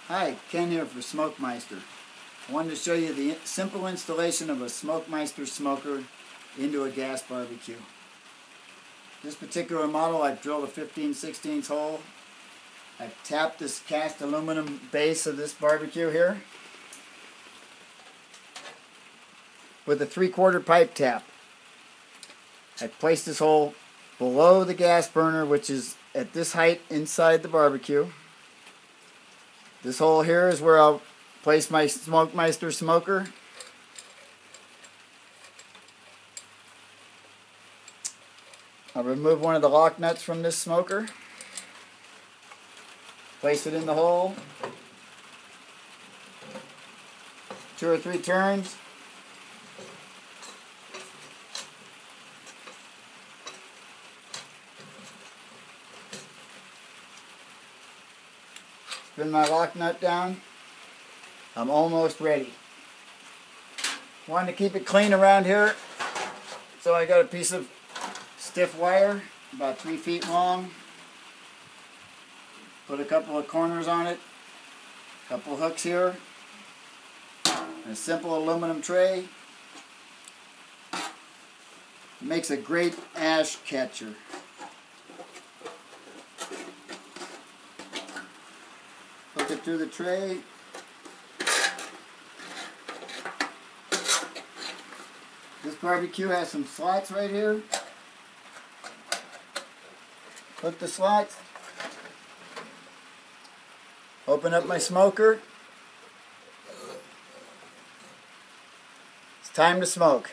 Hi, Ken here for Smokemiester. I wanted to show you the simple installation of a Smokemiester smoker into a gas barbecue. This particular model, I've drilled a 15/16 hole. I've tapped this cast aluminum base of this barbecue here with a 3/4 pipe tap. I've placed this hole below the gas burner, which is at this height inside the barbecue. This hole here is where I'll place my Smokemiester smoker. I'll remove one of the lock nuts from this smoker. Place it in the hole. 2 or 3 turns. Spin my lock nut down. I'm almost ready. Wanted to keep it clean around here, so I got a piece of stiff wire about 3 feet long. Put a couple of corners on it, a couple of hooks here, and a simple aluminum tray. It makes a great ash catcher. Hook it through the tray. This barbecue has some slots right here. Hook the slots. Open up my smoker. It's time to smoke.